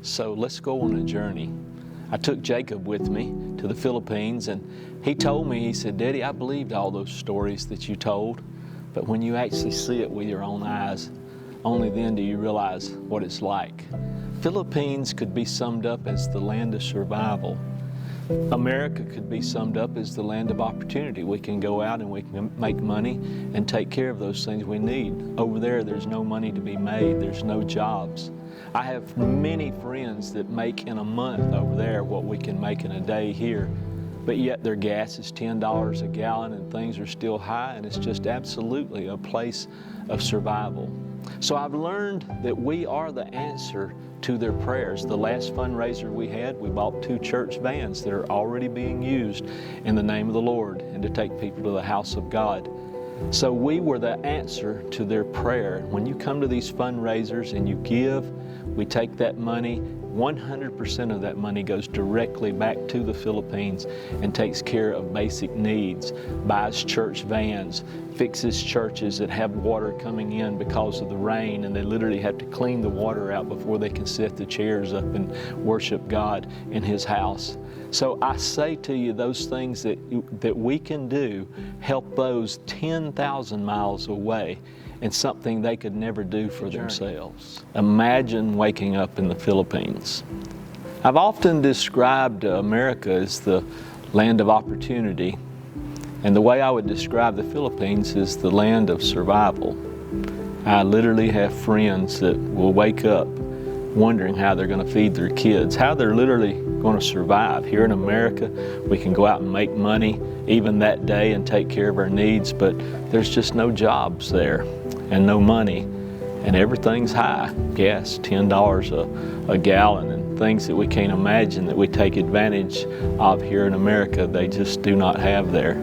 So let's go on a journey. I took Jacob with me to the Philippines, and he told me, he said, "Daddy, I believed all those stories that you told, but when you actually see it with your own eyes, only then do you realize what it's like." Philippines could be summed up as the land of survival. America could be summed up as the land of opportunity. We can go out and we can make money and take care of those things we need. Over there, there's no money to be made. There's no jobs. I have many friends that make in a month over there what we can make in a day here, but yet their gas is $10 a gallon and things are still high, and it's just absolutely a place of survival. So I've learned that we are the answer to their prayers. The last fundraiser we had, we bought 2 church vans that are already being used in the name of the Lord and to take people to the house of God. So we were the answer to their prayer. When you come to these fundraisers and you give, we take that money, 100% of that money goes directly back to the Philippines and takes care of basic needs, buys church vans, fixes churches that have water coming in because of the rain, and they literally have to clean the water out before they can set the chairs up and worship God in His house. So I say to you, those things that we can do help those 10,000 miles away, and something they could never do for themselves. Imagine waking up in the Philippines. I've often described America as the land of opportunity, and the way I would describe the Philippines is the land of survival. I literally have friends that will wake up wondering how they're going to feed their kids, how they're literally going to survive. Here in America, we can go out and make money even that day and take care of our needs, but there's just no jobs there and no money, and everything's high. Gas, $10 a gallon, and things that we can't imagine that we take advantage of here in America, they just do not have there.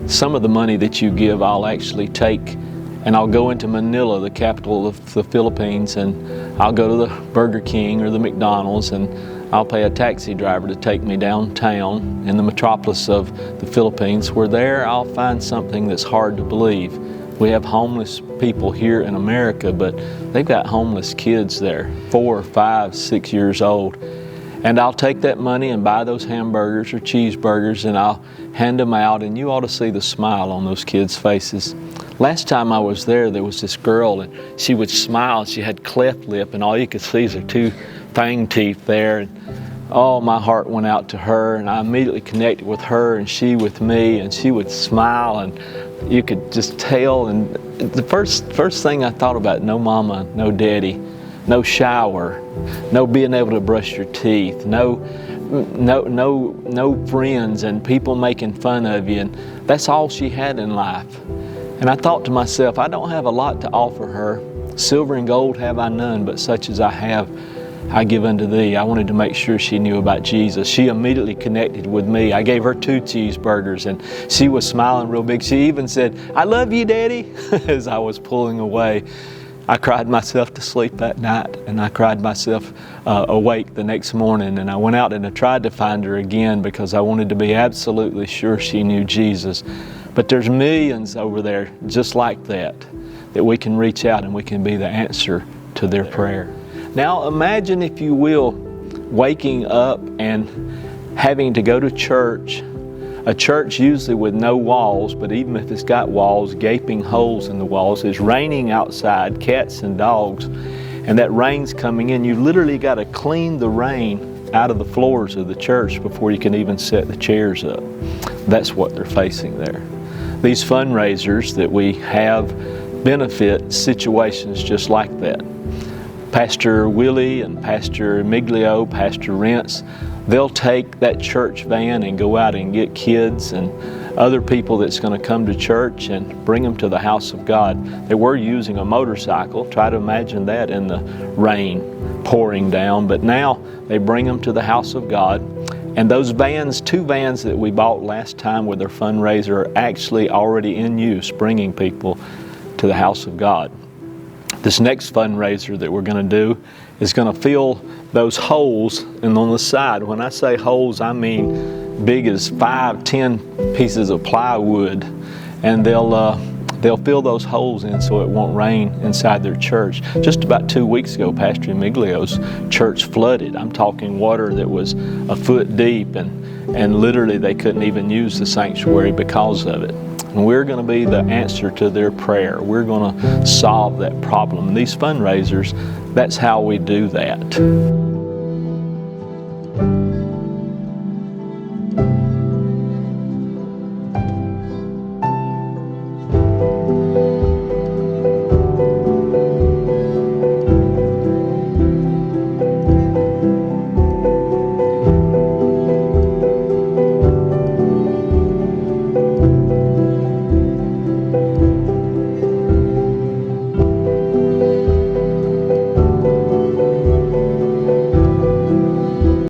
Some of the money that you give, I'll actually take and I'll go into Manila, the capital of the Philippines, and I'll go to the Burger King or the McDonald's, and I'll pay a taxi driver to take me downtown in the metropolis of the Philippines, where there I'll find something that's hard to believe. We have homeless people here in America, but they've got homeless kids there, 4, 5, 6 years old. And I'll take that money and buy those hamburgers or cheeseburgers, and I'll hand them out, and you ought to see the smile on those kids' faces. Last time I was there was this girl, and she would smile. She had cleft lip, and all you could see is her 2 fang teeth there. And oh, my heart went out to her, and I immediately connected with her, and she with me, and she would smile, and you could just tell. And the first thing I thought about, no mama, no daddy, no shower, no being able to brush your teeth, no friends and people making fun of you, and that's all she had in life. And I thought to myself, I don't have a lot to offer her. Silver and gold have I none, but such as I have, I give unto thee. I wanted to make sure she knew about Jesus. She immediately connected with me. I gave her 2 cheeseburgers, and she was smiling real big. She even said, "I love you, Daddy," as I was pulling away. I cried myself to sleep that night, and I cried myself awake the next morning, and I went out and I tried to find her again because I wanted to be absolutely sure she knew Jesus. But there's millions over there just like that we can reach out and we can be the answer to their prayer. Now imagine, if you will, waking up and having to go to church, a church usually with no walls, but even if it's got walls, gaping holes in the walls. It's raining outside, cats and dogs, and that rain's coming in. You literally got to clean the rain out of the floors of the church before you can even set the chairs up. That's what they're facing there. These fundraisers that we have benefit situations just like that. Pastor Willie and Pastor Miglio, Pastor Rentz, they'll take that church van and go out and get kids and other people that's going to come to church and bring them to the house of God. They were using a motorcycle. Try to imagine that in the rain pouring down. But now they bring them to the house of God. And those vans, 2 vans that we bought last time with their fundraiser, are actually already in use, bringing people to the house of God. This next fundraiser that we're going to do is going to fill those holes, and on the side, when I say holes, I mean big as 5, 10 pieces of plywood, and they'll they'll fill those holes in so it won't rain inside their church. Just about 2 weeks ago, Pastor Emiglio's church flooded. I'm talking water that was a foot deep, and literally they couldn't even use the sanctuary because of it. And we're going to be the answer to their prayer. We're going to solve that problem. And these fundraisers, that's how we do that.